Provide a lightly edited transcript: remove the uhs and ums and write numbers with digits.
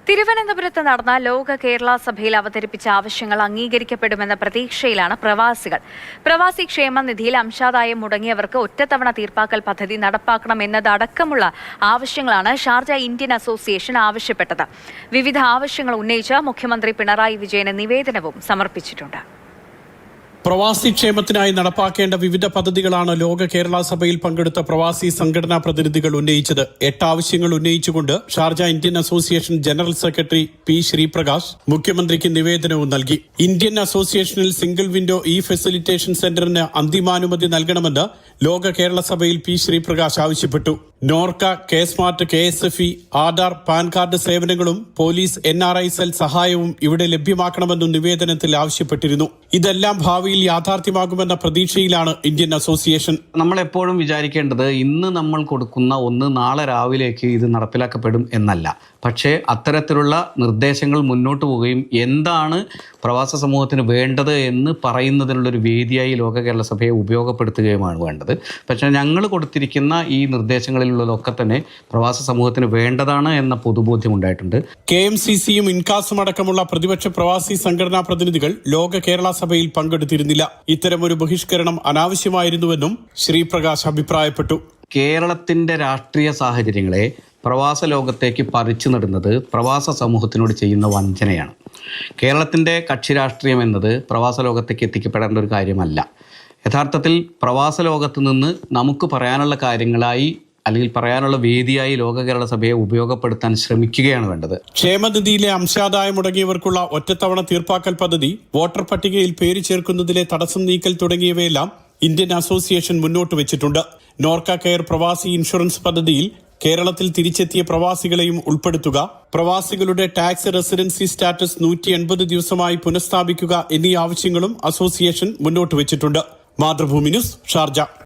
തിരുവനന്തപുരത്ത് നടന്ന ലോക കേരള സഭയിൽ അവതരിപ്പിച്ച ആവശ്യങ്ങൾ അംഗീകരിക്കപ്പെടുമെന്ന പ്രതീക്ഷയിലാണ് പ്രവാസികൾ. പ്രവാസി ക്ഷേമനിധിയിൽ അംശാദായം മുടങ്ങിയവർക്ക് ഒറ്റത്തവണ തീർപ്പാക്കൽ പദ്ധതി നടപ്പാക്കണമെന്നതടക്കമുള്ള ആവശ്യങ്ങളാണ് ഷാർജ ഇന്ത്യൻ അസോസിയേഷൻ ആവശ്യപ്പെട്ടത്. വിവിധ ആവശ്യങ്ങൾ ഉന്നയിച്ച് മുഖ്യമന്ത്രി പിണറായി വിജയന് നിവേദനവും സമർപ്പിച്ചിട്ടുണ്ട്. പ്രവാസി ക്ഷേമത്തിനായി നടപ്പാക്കേണ്ട വിവിധ പദ്ധതികളാണ് ലോക കേരള സഭയിൽ പങ്കെടുത്ത പ്രവാസി സംഘടനാ പ്രതിനിധികൾ ഉന്നയിച്ചത്. 8 ആവശ്യങ്ങൾ ഉന്നയിച്ചുകൊണ്ട് Sharjah Indian association general secretary P Sreeprakash മുഖ്യമന്ത്രിക്ക് നിവേദനവും നൽകി. ഇന്ത്യൻ അസോസിയേഷനിൽ സിംഗിൾ വിൻഡോ ഫെസിലിറ്റേഷൻ സെന്ററിന് അന്തിമാനുമതി നൽകണമെന്ന് ലോക കേരള സഭയിൽ പി ശ്രീപ്രകാശ് ആവശ്യപ്പെട്ടു. NORKA, K smart, KSFE, Aadhaar, PAN card സേവനങ്ങളും പോലീസ് NRI സെൽ സഹായവും ഇവിടെ ലഭ്യമാക്കണമെന്നും നിവേദനത്തിൽ ആവശ്യപ്പെട്ടിരുന്നു. ഇതെല്ലാം ഭാവിയിൽ യാഥാർത്ഥ്യമാകുമെന്ന പ്രതീക്ഷയിലാണ് ഇന്ത്യൻ അസോസിയേഷൻ. നമ്മൾ എപ്പോഴും വിചാരിക്കേണ്ടത് ഇന്ന് നമ്മൾ കൊടുക്കുന്ന ഒന്ന് നാളെ രാവിലേക്ക് ഇത് നടപ്പിലാക്കപ്പെടും എന്നല്ല. പക്ഷേ അത്തരത്തിലുള്ള നിർദ്ദേശങ്ങൾ മുന്നോട്ട് പോവുകയും എന്താണ് പ്രവാസ സമൂഹത്തിന് വേണ്ടത് എന്ന് പറയുന്നതിനുള്ളൊരു വേദിയായി ലോക കേരള സഭയെ ഉപയോഗപ്പെടുത്തുകയുമാണ് വേണ്ടത്. പക്ഷേ ഞങ്ങൾ കൊടുത്തിരിക്കുന്ന ഈ നിർദ്ദേശങ്ങളിലുള്ളതൊക്കെ തന്നെ പ്രവാസ സമൂഹത്തിന് വേണ്ടതാണ് എന്ന പൊതുബോധ്യം ഉണ്ടായിട്ടുണ്ട്. KMCCയും ഇൻകാസും അടക്കമുള്ള പ്രതിപക്ഷ പ്രവാസി സംഘടനാ പ്രതിനിധികൾ ലോക കേരള സഭയിൽ പങ്കെടുത്തിരുന്നില്ല. ഇത്തരമൊരു ബഹിഷ്കരണം അനാവശ്യമായിരുന്നുവെന്നും ശ്രീപ്രകാശ് അഭിപ്രായപ്പെട്ടു. കേരളത്തിൻ്റെ രാഷ്ട്രീയ സാഹചര്യങ്ങളെ പ്രവാസ ലോകത്തേക്ക് പറിച്ചു നടുന്നത് പ്രവാസ സമൂഹത്തിനോട് ചെയ്യുന്ന വഞ്ചനയാണ്. കേരളത്തിൻ്റെ കക്ഷി രാഷ്ട്രീയം എന്നത് പ്രവാസ ലോകത്തേക്ക് എത്തിക്കപ്പെടേണ്ട ഒരു കാര്യമല്ല. യഥാർത്ഥത്തിൽ പ്രവാസ ലോകത്ത് നിന്ന് നമുക്ക് പറയാനുള്ള കാര്യങ്ങളായി അല്ലെങ്കിൽ പറയാനുള്ള വേദിയായി ലോക കേരള സഭയെ ഉപയോഗപ്പെടുത്താൻ ശ്രമിക്കുകയാണ് വേണ്ടത്. ക്ഷേമനിധിയിലെ അംശാദായം മുടങ്ങിയവർക്കുള്ള ഒറ്റത്തവണ തീർപ്പാക്കൽ പദ്ധതി, വോട്ടർ പട്ടികയിൽ പേര് ചേർക്കുന്നതിലെ തടസ്സം നീക്കൽ തുടങ്ങിയവയെല്ലാം ഇന്ത്യൻ അസോസിയേഷൻ മുന്നോട്ട് വെച്ചിട്ടുണ്ട്. നോർക്ക കെയർ പ്രവാസി ഇൻഷുറൻസ് പദ്ധതിയിൽ കേരളത്തിൽ തിരിച്ചെത്തിയ പ്രവാസികളെയും ഉൾപ്പെടുത്തുക, പ്രവാസികളുടെ ടാക്സ് റെസിഡൻസി സ്റ്റാറ്റസ് 180 ദിവസമായി പുനഃസ്ഥാപിക്കുക എന്നീ ആവശ്യങ്ങളും അസോസിയേഷൻ മുന്നോട്ട് വെച്ചിട്ടുണ്ട്. Mathrubhumi news, Sharjah.